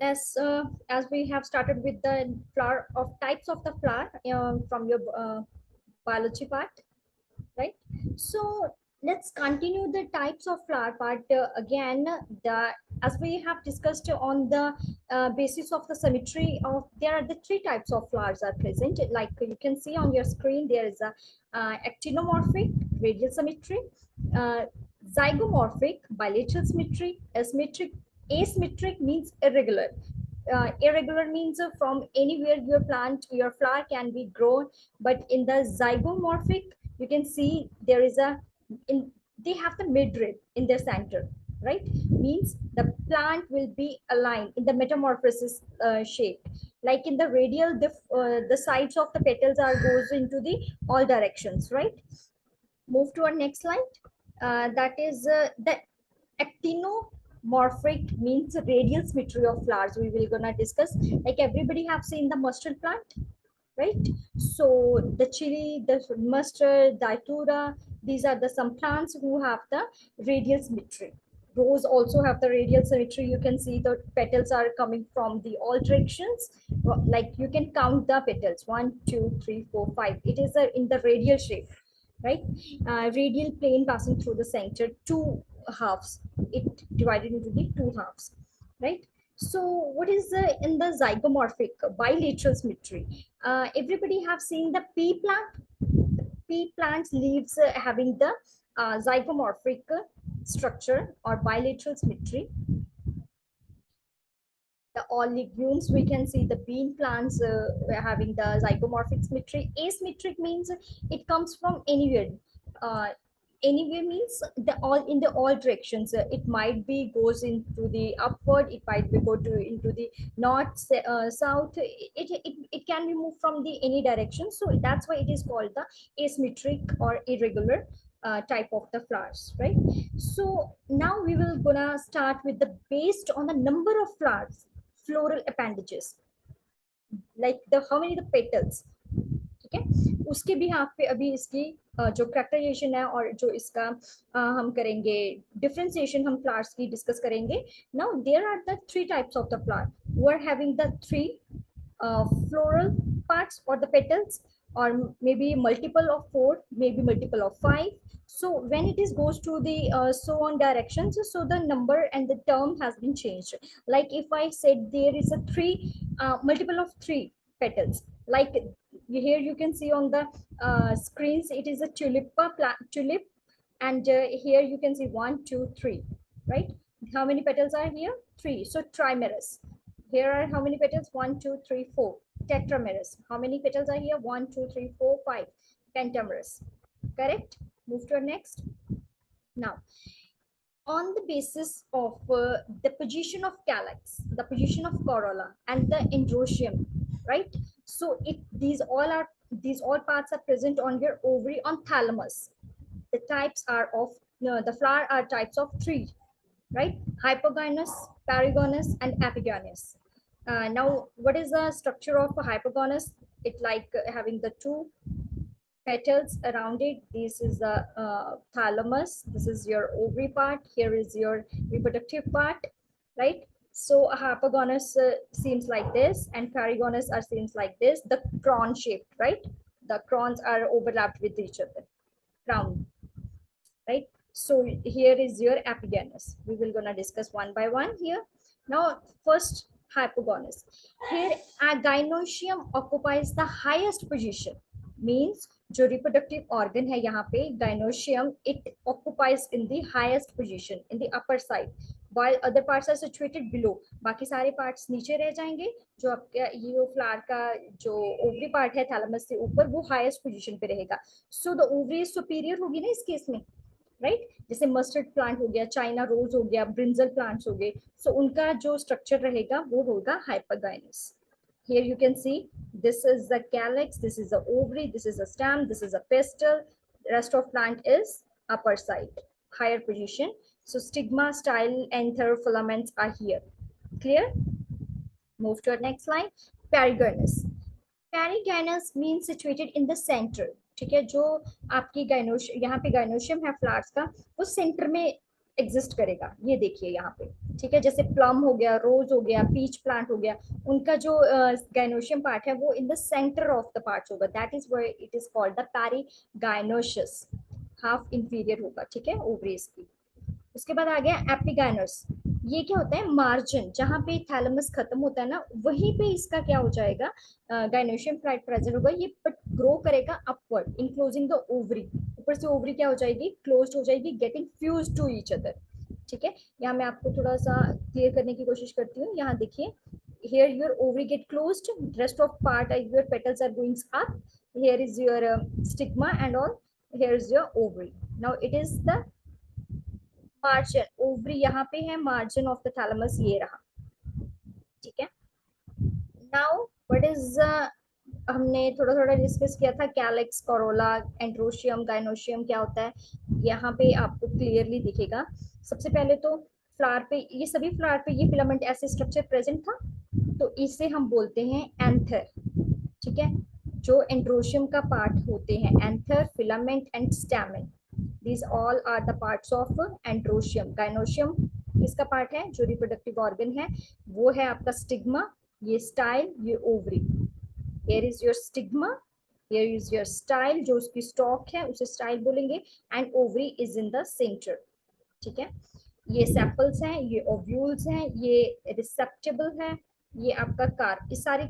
As we have started with the flower of types of the flower from your biology part, right? So let's continue the types of flower part again. The As we have discussed on the basis of the symmetry of, there are the three types of flowers are present. Like you can see on your screen, there is a actinomorphic, radial symmetry, uh, zygomorphic, bilateral symmetry, asymmetric. Asymmetric means irregular. Irregular means from anywhere your plant, your flower can be grown, but in the zygomorphic, you can see there is a, in, they have the midrib in their center, right? Means the plant will be aligned in the metamorphosis shape. Like in the radial, the sides of the petals are goes into the all directions, right? Move to our next slide. That is the actinomorphic means radial symmetry of flowers. We will gonna discuss. Like everybody have seen the mustard plant, right? So the chili, the mustard, datura, these are the some plants who have the radial symmetry. Rose also have the radial symmetry. You can see the petals are coming from the all directions. Like you can count the petals, 1, 2, 3, 4, 5. It is in the radial shape, right? Radial plane passing through the center, two halves. It divided into the two halves, right? So what is in the zygomorphic bilateral symmetry? Everybody have seen the pea plant. Pea plant's leaves having the zygomorphic structure or bilateral symmetry. The all legumes, we can see the bean plants having the zygomorphic symmetry. Asymmetric means it comes from anywhere. Uh, Anywhere means the all in the all directions. It might be goes into the upward. It might be go to into the north, south. It can be moved from the any direction. So that's why it is called the asymmetric or irregular type of the flowers, right? So now we will gonna start with the based on the number of flowers, floral appendages, like the how many the petals, ठीक है? उसके भी यहाँ पे अभी इसकी जो characterisation है और जो इसका हम करेंगे डिफरेंशिएशन, हम फ्लावर्स की डिस्कस करेंगे. Now there are the three types of the flower who are having the three floral parts or the petals, or maybe multiple of four, maybe multiple of five. So when it is goes to the so on directions, so the number and the term has been changed. Like if I said there is a three multiple of three petals, like here you can see on the screens, it is a tulip, and here you can see 1, 2, 3, right? How many petals are here? Three. So trimerous. Here are how many petals? 1, 2, 3, 4. Tetramerous. How many petals are here? 1, 2, 3, 4, 5. Pentamerous. Correct? Move to our next. Now, on the basis of the position of calyx, the position of corolla, and the androecium, right? So these all parts are present on your ovary on thalamus. The types are of the flower are types of three, right? Hypogynous, paragynous, and epigynous. Now, what is the structure of a hypogynous? It like having the two petals around it. This is the thalamus. This is your ovary part. Here is your reproductive part, right? So a hypogynous seems like this, and paragynous are seems like this. The crown shaped, right? The crowns are overlapped with each other. Crown, right? So here is your epigynous. We will gonna discuss one by one here. Now, first hypogynous. Here, a gynoecium occupies the highest position. Means जो reproductive organ है यहाँ पे gynoecium, it occupies in the highest position in the upper side, while other parts are situated below. बाकी सारे parts नीचे रह जाएंगे. जो आपका ये फ्लावर का जो ओवरी पार्ट है थैलेमस से ऊपर, वो हाईएस्ट पोजीशन पे रहेगा. सो द ओवरी सुपीरियर होगी ना इस केस में, राइट? जैसे मस्टर्ड प्लांट हो गया, चाइना रोज हो गया, ब्रिंजल प्लांट्स हो गए, सो उनका जो स्ट्रक्चर रहेगा वो होगा हाइपरगाइनस. Here you can see this is the calyx, this is the ovary, this is the stem, this is a pistil. The rest of plant is upper side, higher position. So stigma, style, anther, filaments are here. Clear? Move to our next slide. Paragynous. Paragynous means situated in the center. ठीक है, जो आपकी गाइनोश यहाँ पे gynoecium है flowers का, वो centre में एग्जिस्ट करेगा. ये देखिए यहाँ पे ठीक है, जैसे प्लम हो गया, रोज हो गया, पीच प्लांट हो गया, उनका जो गाइनोशियम पार्ट है वो in the centre of the part होगा, that is why it is called the perigynous, half inferior होगा, ठीक है, ओवरीज की। उसके बाद आ गया एपिगाइनस। ये क्या होता है, मार्जिन जहाँ पे थैलेमस खत्म होता है ना, वहीं पे इसका क्या हो जाएगा, गाइनोशियम फ्लाइट प्रेजेंट होगा, ये बट ग्रो करेगा अपवर्ड इंक्लोजिंग द ओवरी, ऊपर से ओवरी क्या हो जाएगी, क्लोज हो जाएगी, getting fuse to each other. ठीक है, यहाँ मैं आपको थोड़ा सा क्लियर करने की कोशिश करती हूँ। यहाँ देखिए, here your ovary get closed, rest of part your petals are going up, here is your stigma and all, here is your ovary, now it is the margin, ovary यहाँ पे है, मार्जिन ऑफ द थैलेमस ये रहा। ठीक है, now what is, हमने थोड़ा थोड़ा डिस्कस किया था कैलेक्स, कोरोला, एंड्रोशियम, गाइनोशियम क्या होता है, यहाँ पे आपको क्लियरली दिखेगा। सबसे पहले तो फ्लावर पे, ये सभी फ्लावर पे ये फिलामेंट ऐसे स्ट्रक्चर प्रेजेंट था, तो इसे हम बोलते हैं एंथर। ठीक है, जो एंड्रोशियम का पार्ट होते हैं, anther, filament and stamen, these all are the parts of androecium. Gynoecium किसका पार्ट है, जो रिप्रोडक्टिव ऑर्गन है, वो है आपका स्टिग्मा, ये स्टाइल, ये ovary. here is your stigma, here is your style, जो उसकी स्टॉक है उसे स्टाइल बोलेंगे, and ovary is in the centre. ठीक है, ये सेपल्स हैं, ये ओव्यूल्स हैं, ये रिसेप्टेबल है, ये आपका कार्प, इस सारे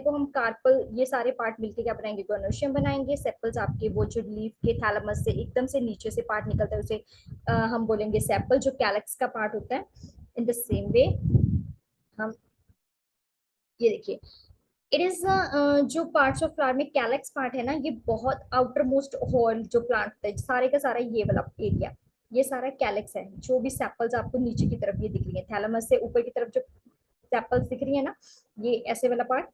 को हम कार्पल, ये सारे पार्ट मिलके क्या बनाएंगे, गोनोशियम बनाएंगे। सेपल्स आपके वो जो लीफ के थैलेमस से एकदम से नीचे से पार्ट निकलता है उसे हम बोलेंगे सेपल, जो कैलेक्स का पार्ट होता है। इन द सेम वे हम, ये देखिए, इट इज जो पार्ट्स ऑफ फ्लावर में कैलेक्स पार्ट है ना, ये बहुत आउटर मोस्ट होल जो प्लांट होता है सारे का सारा, ये वाला एरिया, ये सारा कैलेक्स है। जो भी सेपल्स आपको नीचे की तरफ ये दिख रही है, थैलेमस से ऊपर की तरफ जो सेपल्स दिख रही है ना, ये ऐसे वाला पार्ट,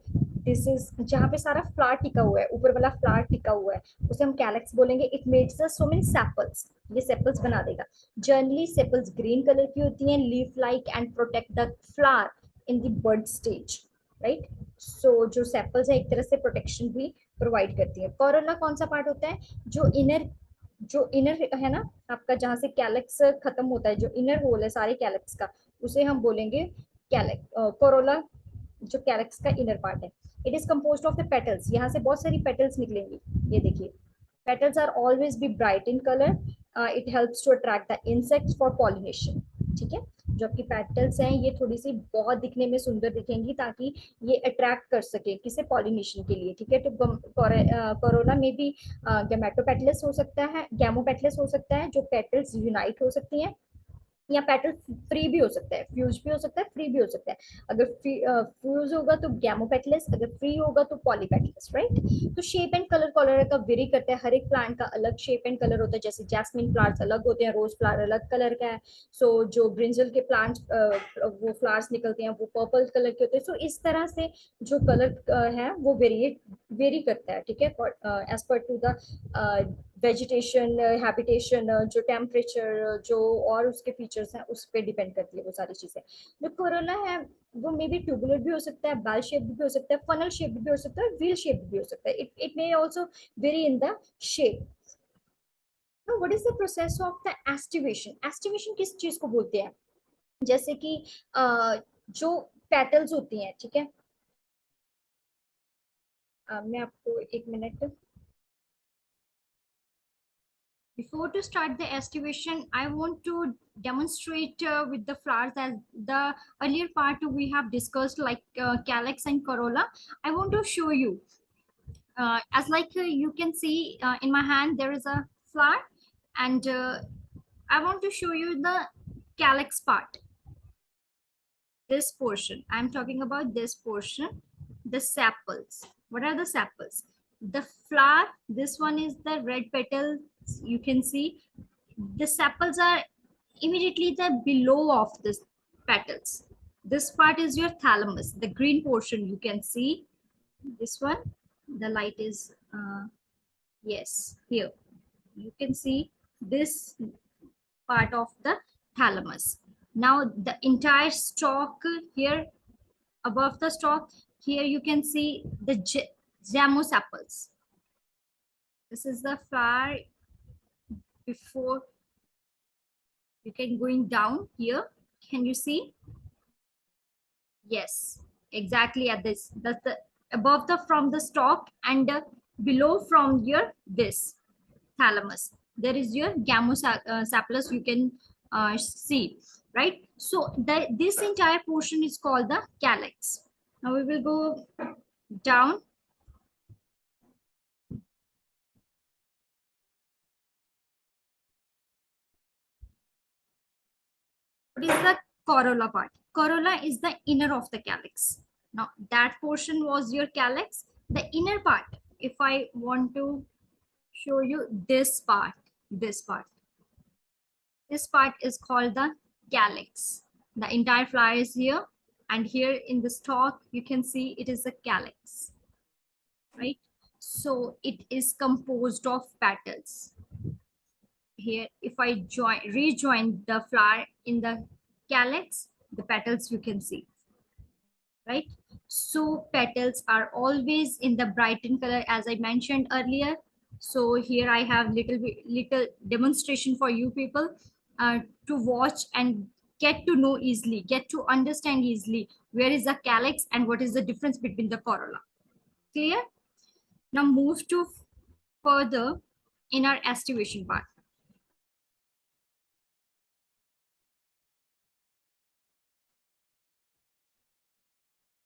दिस इज जहाँ पे सारा फ्लावर टिका हुआ है, ऊपर वाला फ्लावर टिका हुआ है, उसे हम कैलेक्स बोलेंगे। It makes so many sepals, ये सेपल्स बना देगा। जनरली सेपल्स ग्रीन कलर की होती हैं, leaf like and protect the flower in the bud stage, right. So जो सेपल्स है एक तरह से प्रोटेक्शन भी प्रोवाइड करती है। कोरोला कौन सा पार्ट होता है, जो इनर है ना आपका, जहाँ से कैलेक्स खत्म होता है, जो इनर होल है सारे कैलेक्स का, उसे हम बोलेंगे कैलेक्स, कोरोला, जो कैलेक्स का इनर पार्ट है। It is compose of the petals, यहाँ से बहुत सारी पेटल्स निकलेंगी, ये देखिए, petals are always be bright in color, it helps to attract the insects for pollination। ठीक है, जो आपकी पेटल्स हैं ये थोड़ी सी बहुत दिखने में सुंदर दिखेंगी, ताकि ये अट्रैक्ट कर सके किसे, पॉलिनेशन के लिए। ठीक है, तो कोरोला में भी गैमेटोपेटलस हो सकता है, गैमोपेटलस हो सकता है, जो पेटल्स यूनाइट हो सकती हैं, या पेटल फ्री भी हो सकता है, फ्यूज भी हो सकता है, फ्री भी हो सकता है। अगर फ्यूज होगा तो गैमोपेटलस, अगर फ्री होगा तो पॉलीपेटलस, राइट। तो शेप एंड कलर कलर का वेरी करता है, हर एक प्लांट का अलग शेप एंड कलर होता है, जैसे जैस्मिन प्लांट्स अलग होते हैं, रोज फ्लावर अलग कलर का है। सो जो ब्रिंजल के प्लांट्स वो फ्लावर्स निकलते हैं वो पर्पल कलर के होते हैं। सो इस तरह से जो कलर है वो वेरी करता है। ठीक है, as per to the vegetation, habitation, जो टेम्परेचर, जो और उसके फीचर्स हैं उस पर डिपेंड करती है वो सारी चीजें। जो कोरोना है वो मे बी ट्यूबुलर भी हो सकता है, बैल शेप भी हो सकता है, फनल शेप भी हो सकता है, व्हील शेप भी हो सकता है। It may also very in the shape. What is the process of the aestivation, aestivation किस चीज को बोलते हैं, जैसे कि जो पेटल्स होती हैं, ठीक है, मैं आपको एक minute, before to start the estimation, I want to demonstrate with the flowers, as the earlier part we have discussed, like calyx and corolla. I want to show you, as like you can see in my hand, there is a flower, and I want to show you the calyx part, this portion. I'm talking about this portion, the sepals. What are the sepals? The flower, this one is the red petal, you can see. The sepals are immediately the below of the petals. This part is your thalamus, the green portion you can see. This one, the light is, yes, here. You can see this part of the thalamus. Now the entire stalk here, above the stalk, here you can see the zamosapals. This is the flower before, you can going down here. Can you see? Yes, exactly at this. That's the above the from the stalk and below from your this thalamus. There is your gamosapulus. You can see, right? So this entire portion is called the calyx. Now we will go down. What is the corolla part? Corolla is the inner of the calyx. Now that portion was your calyx. The inner part, if I want to show you this part, this part is called the calyx. The entire flower is here, and here in the stalk, you can see it is a calyx, right? So it is composed of petals. Here, if I rejoin the flower in the calyx, the petals you can see, right? So petals are always in the brightened color, as I mentioned earlier. So here I have little demonstration for you people to watch and get to know easily, get to understand easily where is the calyx and what is the difference between the corolla. Clear? Now move to further in our estivation part.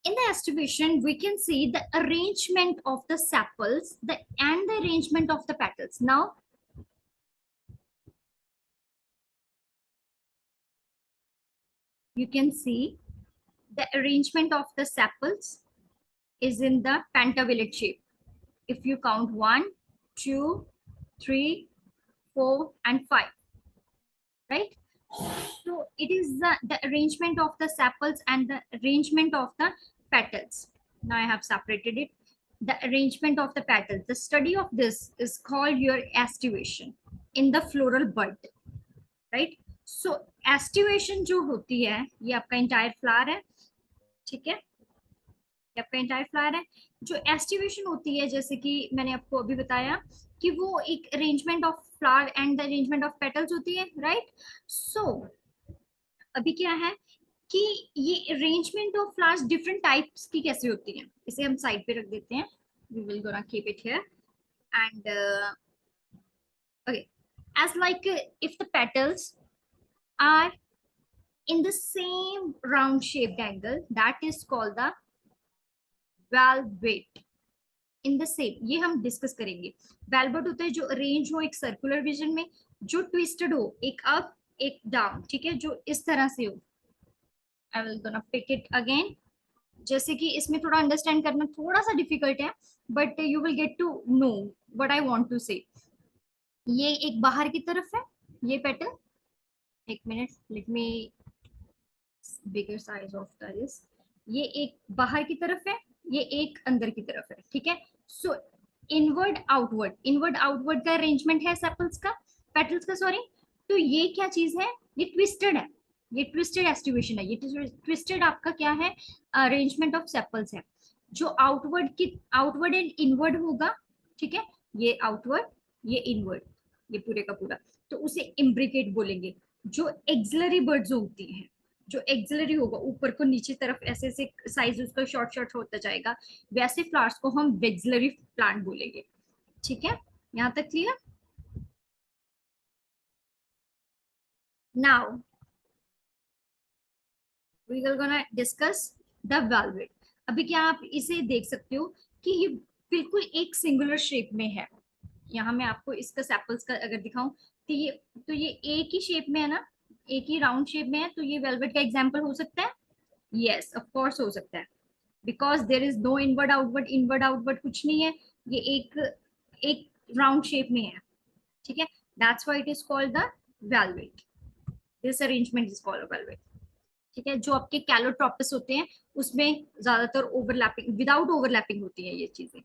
In the estivation, we can see the arrangement of the sepals and the arrangement of the petals. Now, you can see the arrangement of the sepals is in the pentavalent shape. If you count 1, 2, 3, 4, and 5, right? So it is the arrangement of the sepals and the arrangement of the petals. Now I have separated it. The arrangement of the petals. The study of this is called your estivation in the floral bud, right? So estivation जो होती है ये आपका entire flower है, ठीक है? ये आपका entire flower है. जो estivation होती है जैसे कि मैंने आपको अभी बताया कि वो एक arrangement of flower and the arrangement of petals होती है, right? So अभी क्या है कि ये arrangement of flowers different types की कैसे होती हैं, इसे हम साइड पे रख देते हैं. We will gonna keep it here and okay, as like if the petals are in the same round shaped angle, that is called the valvate. In the same ये हम डिस्कस करेंगे. वेलवेट होता है जो अरेंज हो एक circular vision में, जो ट्विस्टेड हो एक अप एक डाउन, ठीक है, जो इस तरह से हो. I will gonna pick it again. जैसे कि इसमें थोड़ा अंडरस्टैंड करना थोड़ा सा डिफिकल्ट है, but you will get to know what I want to say. ये एक बाहर की तरफ है ये पेटल. एक minute, let me bigger size of this. ये एक बाहर की तरफ है, ये एक अंदर की तरफ है, ठीक है. सो इनवर्ड आउटवर्ड का अरेंजमेंट है सेपल्स का, पेटल्स का, सॉरी. तो ये क्या चीज है, ये ट्विस्टेड है, ये ट्विस्टेड एस्टिवेशन है. ये ट्विस्टेड आपका क्या है, अरेंजमेंट ऑफ सेपल्स है. जो आउटवर्ड एंड इनवर्ड होगा, ठीक है, ये आउटवर्ड ये इनवर्ड, ये पूरे का पूरा, तो उसे इम्ब्रिकेट बोलेंगे. जो एक्सिलरी बर्ड्स होती हैं, जो एक्सिलरी होगा ऊपर को नीचे तरफ ऐसे ऐसे साइज उसका शॉर्ट शॉर्ट होता जाएगा, वैसे फ्लावर्स को हम वेक्सिलरी प्लांट बोलेंगे. ठीक है, यहाँ तक clear. Now we will gonna discuss the velvet. अभी क्या आप इसे देख सकते हो कि ये बिल्कुल एक सिंगुलर शेप में है. यहाँ मैं आपको इसका सैपल्स का अगर दिखाऊं तो ये एक ही शेप में है ना, एक ही राउंड शेप में है, तो ये वेलवेट का एग्जांपल हो सकता है. यस ऑफ कोर्स हो सकता है, because there is no inward outward कुछ नहीं है, ये एक एक राउंड शेप में है. ठीक है, that's why it is called the velvet. This arrangement is called velvet. ठीक है, जो आपके कैलोट्रोपस होते हैं उसमें ज्यादातर ओवरलैपिंग विदाउट ओवरलैपिंग होती है ये चीजें.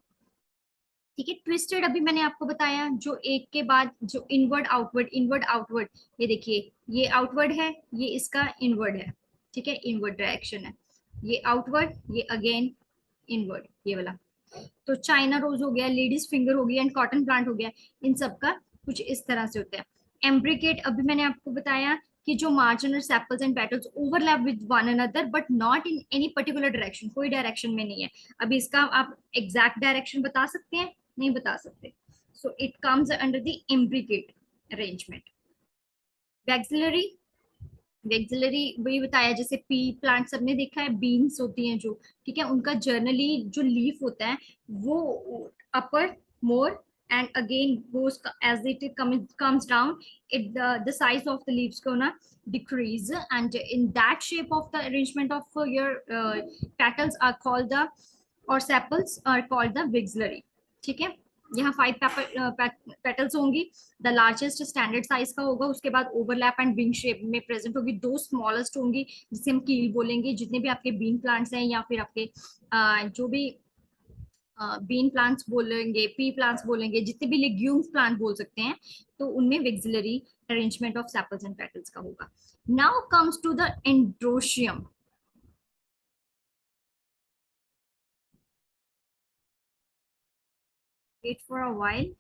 ठीक है, ट्विस्टेड अभी मैंने आपको बताया, जो एक के बाद जो इनवर्ड आउटवर्ड, ये देखिए ये आउटवर्ड है, ये इसका इनवर्ड है. ठीक है, इनवर्ड डायरेक्शन है, ये आउटवर्ड, ये अगेन इनवर्ड, ये वाला. तो चाइना रोज हो गया, लेडीज फिंगर हो गया एंड कॉटन प्लांट हो गया, इन सब का कुछ इस तरह से होता है. एम्ब्रिकेट अभी मैंने आपको बताया कि जो marginal sepals and petals overlap with one another but not in any particular direction, कोई डायरेक्शन में नहीं है। अभी इसका आप एग्जैक्ट डायरेक्शन बता सकते हैं? नहीं बता सकते। So it comes under the imbricate arrangement. Vexillary, vexillary वही बताया, जैसे पी प्लांट सबने देखा है, बीन्स होती हैं जो, ठीक है, उनका जर्नली जो लीफ होता है वो अपर मोर and again goes as it comes down, it the size of the leaves gonna decrease, and in that shape of the arrangement of your petals are called the, or sepals are called the vexillary। ठीक है, यहाँ 5 petals होंगी। The largest standard size का होगा, उसके बाद overlap and wing shape में present होगी। दो स्मॉलेस्ट होंगी जिसे हम कील बोलेंगे। जितने भी आपके बीन प्लांट्स हैं या फिर आपके जो भी बीन प्लांट्स बोलेंगे, पी प्लांट्स बोलेंगे, जितने भी लेग्यूम्स प्लांट बोल सकते हैं, तो उनमें vexillary arrangement of sepals and petals का होगा। Now comes to the androecium. Wait for a while.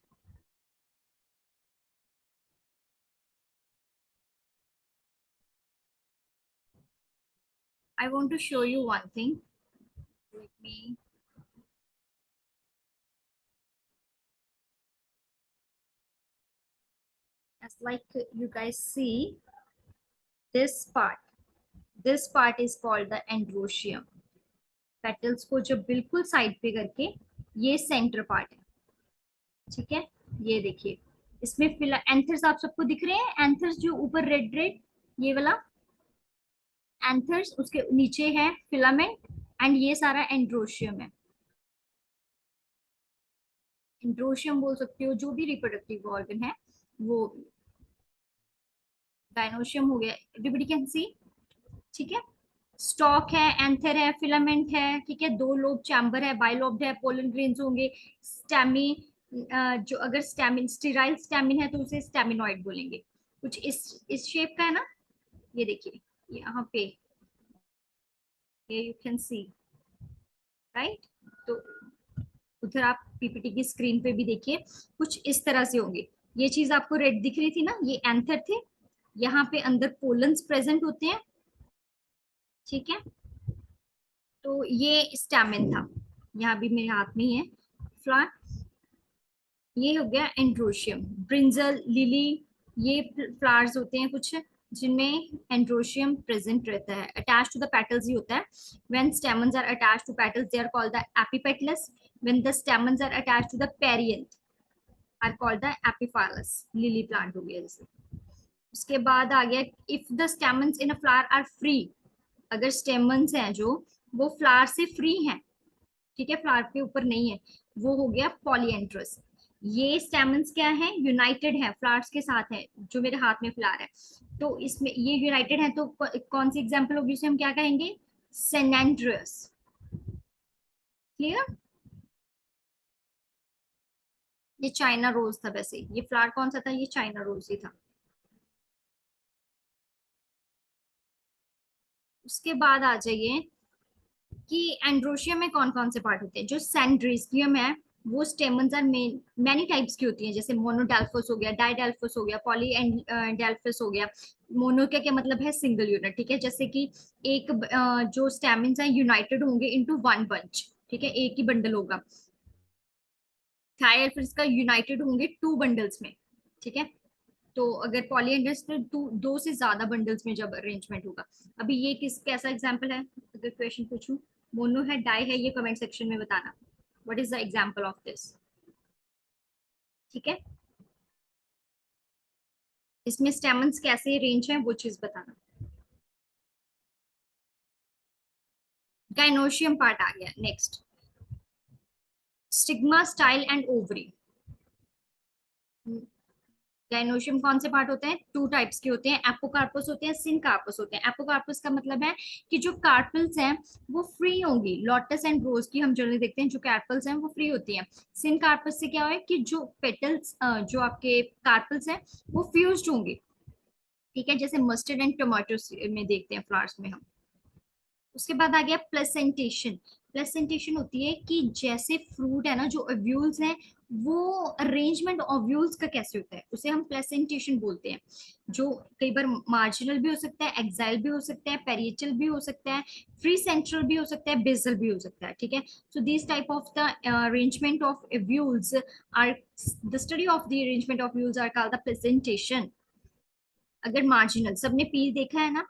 I want to show you one thing. Let me, as like you guys see this part, this part is called the androecium। Petals को जब बिल्कुल side पे करके, ये centre part है, ठीक है। ये देखिए, इसमें फिला एंथर्स आप सबको दिख रहे हैं, एंथर्स जो ऊपर रेड रेड, ये वाला एंथर्स, उसके नीचे है फिलामेंट, एंड ये सारा एंड्रोशियम है। एंड्रोशियम बोल सकते हो, जो भी रिप्रोडक्टिव ऑर्गन है वो। गाइनोशियम हो गया, एवरीबॉडी कैन सी, ठीक है। स्टॉक है, एंथर है, फिलामेंट है, ठीक है। दो लोब चैम्बर है, बाइलोब्ड है, पोलन ग्रेन्स होंगे। स्टेमी, जो अगर स्टेमिन स्टेराइल स्टेमिन है तो उसे स्टेमिनॉइड बोलेंगे। कुछ इस शेप का है ना, ये देखिए यहाँ पे, ये यू कैन सी, राइट। तो उधर आप पीपीटी की स्क्रीन पे भी देखिए, कुछ इस तरह से होंगे। ये चीज आपको रेड दिख रही थी ना, ये एंथर थे। यहाँ पे अंदर पोलन्स प्रेजेंट होते हैं, ठीक है। तो ये स्टैमिन था, यहाँ भी मेरे हाथ में ही है फ्लावर। ये हो गया एंड्रोशियम। ब्रिंजल, लिली, ये फ्लावर्स होते हैं कुछ जिनमें एंड्रोशियम प्रेजेंट रहता है, अटैच टू द पेटल्स ही होता है। When stamens are attached to petals they are called the epipetalous. When the stamens are attached to the perianth are called the epiphyllous. Lily plant हो गया जैसे। उसके बाद आ गया, if the stamens in a flower are free, अगर stamens हैं जो वो फ्लावर से फ्री हैं, ठीक है, फ्लावर के ऊपर नहीं है, वो हो गया पॉलीएंड्रस। ये स्टेमन्स क्या है, यूनाइटेड है, फ्लावर्स के साथ है। जो मेरे हाथ में फ्लावर है, तो इसमें ये यूनाइटेड है, तो कौन सी एग्जांपल होगी, उसे हम क्या कहेंगे, सेनेंड्रियस। क्लियर। ये चाइना रोज था, वैसे ये फ्लावर कौन सा था, ये चाइना रोज ही था। उसके बाद आ जाइए कि एंड्रोशियम में कौन कौन से पार्ट होते हैं। जो सेंड्रिसियम है वो स्टेमन्स आर मैनी टाइप्स की होती हैं, जैसे मोनोडेल्फस हो गया, डाइडेल्फस हो गया, पॉली डेल्फस हो गया। मोनो का क्या मतलब है, सिंगल यूनिट, ठीक है। जैसे कि एक जो स्टेमन्स हैं यूनाइटेड होंगे इनटू वन बंच, ठीक है, एक ही बंडल होगा। डाइडेल्फस का यूनाइटेड होंगे टू बंडल्स में, ठीक है। तो अगर पॉलीएंड्रस तो दो से ज्यादा बंडल्स में जब अरेंजमेंट होगा। अभी ये कैसा एग्जांपल है, अगर क्वेश्चन पूछूं, मोनो है, डाई है, ये कमेंट सेक्शन में बताना, what is the example of this, ठीक है। इसमें स्टेमन्स कैसे अरेंज है वो चीज बताना। गाइनोशियम पार्ट आ गया। Next, stigma, style and ovary. Gynoecium कौन से पार्ट होते हैं, टू टाइप्स के होते हैं, एपोकार्पस होते हैं, सिनकार्पस होते हैं। एपोकार्पस का मतलब है कि जो कार्पल्स हैं वो फ्री होंगी। लोटस एंड रोज की हम जनरली देखते हैं, जो कार्पल्स हैं वो फ्री होती हैं। सिनकार्पस से क्या है कि जो पेटल्स, जो आपके कार्पल्स हैं वो फ्यूज्ड होंगे, ठीक है, जैसे मस्टर्ड एंड टोमेटो में देखते हैं फ्लावर्स में हम। उसके बाद आ गया प्लेसेंटेशन। प्लेसेंटेशन होती है कि जैसे फ्रूट है ना, जो ओव्यूल्स हैं, वो अरेंजमेंट ओव्यूल्स का कैसे होता है, उसे हम प्लेसेंटेशन बोलते हैं। जो कई बार मार्जिनल भी हो सकता है, एक्साइल भी हो सकता है, पेरिएटल भी हो सकता है, फ्री सेंट्रल भी हो सकता है, बेसल भी हो सकता है, ठीक है। So this type of the arrangement of ovules are, the study of the arrangement of ovules are called the placentation. अगर मार्जिनल, सबने पी देखा है ना,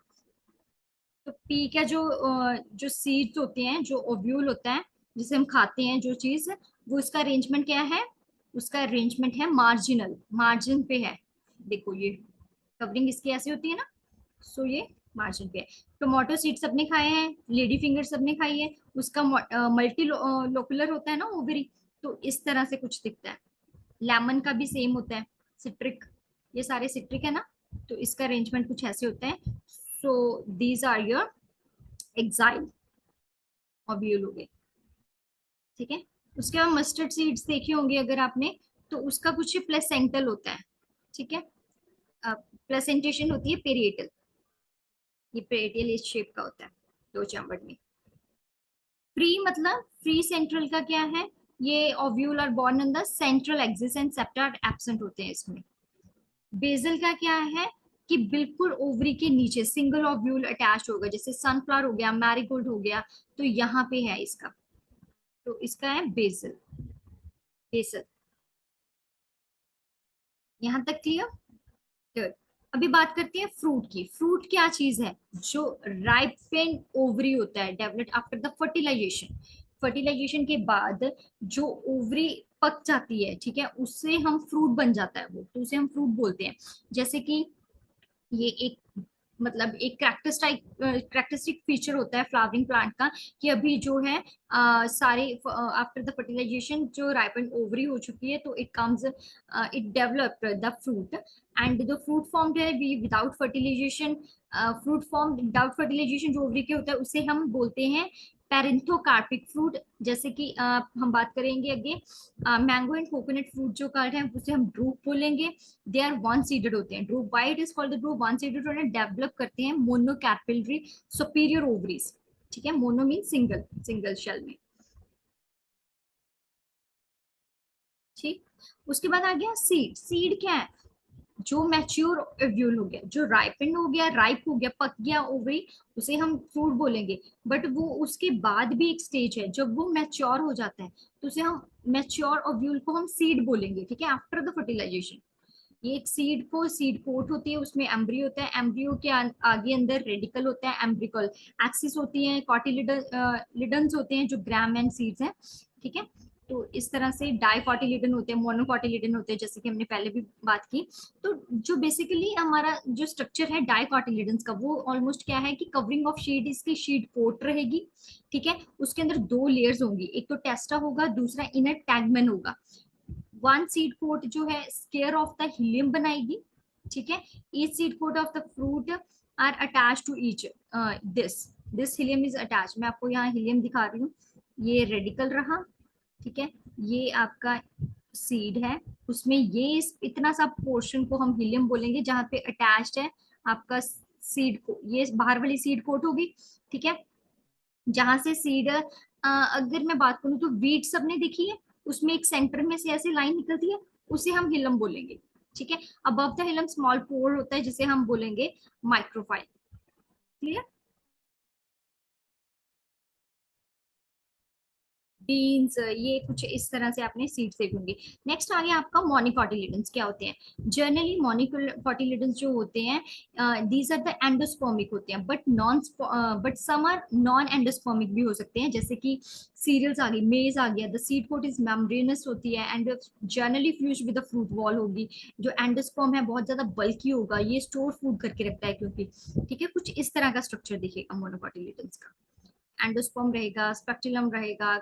तो पी का जो सीड्स होते हैं, जो ओव्यूल होता है जिसे हम खाते हैं जो चीज, वो इसका अरेंजमेंट क्या है, उसका अरेंजमेंट है मार्जिनल, मार्जिन पे है। देखो ये कवरिंग इसकी ऐसी होती है ना, सो ये मार्जिन पे है। टोमेटो सीड सबने खाए हैं, लेडी फिंगर सबने खाई है, उसका मल्टी लोकुलर होता है ना ओवरी, तो इस तरह से कुछ दिखता है। लेमन का भी सेम होता है, सिट्रिक, ये सारे सिट्रिक है ना, तो इसका अरेंजमेंट कुछ ऐसे होता है। So these are your axile ovule हो गए, ठीक है। उसके बाद मस्टर्ड सीड्स देखे होंगे अगर आपने, तो उसका कुछ प्लेसेंटल होता है, ठीक है। प्लेसेंटेशन होती है पेरिएटल, ये पेरिएटल इस शेप का होता है, दो चैम्बर में। फ्री मतलब फ्री सेंट्रल का क्या है, ये ovule are borne in the central axis and septa absent होते हैं इसमें। बेसल का क्या है कि बिल्कुल ओवरी के नीचे सिंगल ओव्यूल अटैच होगा, जैसे सनफ्लावर हो गया, मैरीगोल्ड हो गया, तो यहाँ पे है इसका, तो इसका है बेसल। बेसल, यहाँ तक क्लियर। गुड। अभी बात करते हैं फ्रूट की। फ्रूट क्या चीज है, जो राइपेंड ओवरी होता है, developed after the fertilisation. Fertilisation के बाद जो ओवरी पक जाती है, ठीक है, उससे हम फ्रूट बन जाता है वो, तो उसे हम फ्रूट बोलते हैं। जैसे कि ये एक, मतलब एक कैरेक्टरिस्टिक फीचर होता है फ्लावरिंग प्लांट का, कि अभी जो है सारे आफ्टर द फर्टिलाइजेशन जो राइपन ओवरी हो चुकी है, तो it comes, it develop the fruit, and the fruit form है without fertilization. Fruit form without fertilization जो ओवरी के होता है, उसे हम बोलते हैं पैरेंथोकार्पिक फ्रूट। जैसे कि हम बात करेंगे आगे, मैंगो एंड कोकोनट फ्रूट जो कार्ड है उसे हम ड्रूप बोलेंगे। दे आर वन सीडेड होते हैं। Drupe, why it is called the drupe, one seeded होते हैं, डेवलप करते हैं मोनोकैपिलरी सुपीरियर ओवरीज, ठीक है। Mono mean single, single cell में, ठीक। उसके बाद आ गया सीड। सीड क्या है, जो मैच्योर ओव्यूल हो गया, जो राइपेंड हो गया, राइप हो गया, पक गया ओवरी, उसे हम फ्रूट बोलेंगे। बट वो उसके बाद भी एक स्टेज है, जब वो मैच्योर हो जाता है, तो उसे हम मैच्योर ओव्यूल को हम सीड बोलेंगे, ठीक है, आफ्टर द फर्टिलाइजेशन। ये एक सीड को, सीड कोट होती है, उसमें एम्ब्रियो होता है, एम्ब्रियो के आगे अंदर रेडिकल होता है, एम्ब्रिकल एक्सिस होती है, कॉटिलिडन्स होते हैं जो ग्राम एंड सीड्स हैं, ठीक है। तो इस तरह से डाइकोटिलिडन होते हैं, मोनोकोटिलिडन होते हैं, जैसे कि हमने पहले भी बात की। तो जो बेसिकली हमारा जो स्ट्रक्चर है डाइकोटिलिडन्स का, वो ऑलमोस्ट क्या है कि कवरिंग ऑफ शीट, इसकी शीट कोट रहेगी, ठीक है। उसके अंदर दो लेयर्स होंगी, एक तो टेस्टा होगा, दूसरा इनर टैगमेन होगा। वन सीड कोट जो है स्केयर ऑफ द हिलियम बनाएगी, ठीक है। Each seed coat of the fruit are attach to each, this this hilum is attach. मैं आपको यहाँ हिलियम दिखा रही हूँ, ये रेडिकल रहा, ठीक है। ये आपका सीड है, उसमें ये इतना सा पोर्शन को हम हिलियम बोलेंगे, जहाँ पे अटैच्ड है आपका सीड को, ये बाहर वाली सीड कोट होगी, ठीक है। जहां से सीड, अगर मैं बात करूं तो वीट सबने देखी है, उसमें एक सेंटर में से ऐसी लाइन निकलती है, उसे हम हिलम बोलेंगे, ठीक है। अबव द हिलम स्मॉल पोर होता है, जिसे हम बोलेंगे माइक्रोफाइल। क्लियर। बीन्स, ये कुछ इस तरह से आपने सीड्स देखे होंगे। नेक्स्ट आ गया आपका मोनिकोटिलिडन्स क्या होते हैं। जनरली मोनिकोटिलिडन्स जो होते हैं, दीज आर द एंडोस्पर्मिक होते हैं, but non, but some are non endospermic भी हो सकते हैं, जैसे कि सीरियल्स आ गई, मेज आ गया, the seed coat is membranous होती है and generally fused with the fruit wall होगी। जो एंडोस्पर्म है बहुत ज्यादा बल्की होगा, ये स्टोर फूड करके रखता है क्योंकि, ठीक है, कुछ इस तरह का स्ट्रक्चर दिखेगा मोनोकोटिलिडन्स का। एंडोस्पर्म रहेगा, स्पेक्टुलम रहेगा,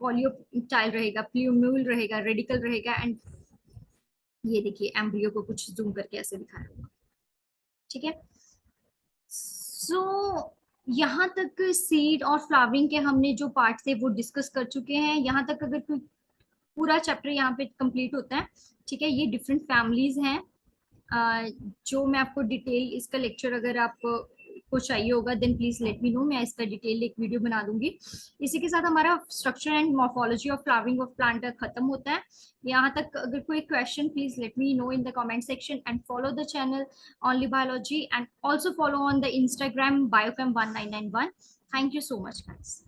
पॉलियोटाइल रहेगा, प्ल्यूम्यूल रहेगा, रेडिकल रहेगा, एंड ये देखिए एम्ब्रियो को कुछ जूम करके ऐसे दिखाया होगा, ठीक है। सो यहाँ तक सीड और फ्लावरिंग के हमने जो पार्ट थे वो डिस्कस कर चुके हैं। यहाँ तक अगर कोई पूरा चैप्टर यहाँ पे कंप्लीट होता है, ठीक है। ये डिफरेंट फैमिलीज हैं, जो मैं आपको डिटेल इसका लेक्चर अगर आप को चाहिए होगा then please let me know, मैं इसका डिटेल एक वीडियो बना दूंगी। इसी के साथ हमारा structure and morphology of flowering of plant खत्म होता है। यहाँ तक अगर कोई question please let me no in the comment section and follow the channel only biology and also follow on the Instagram biochem 1991. Thank you so much guys.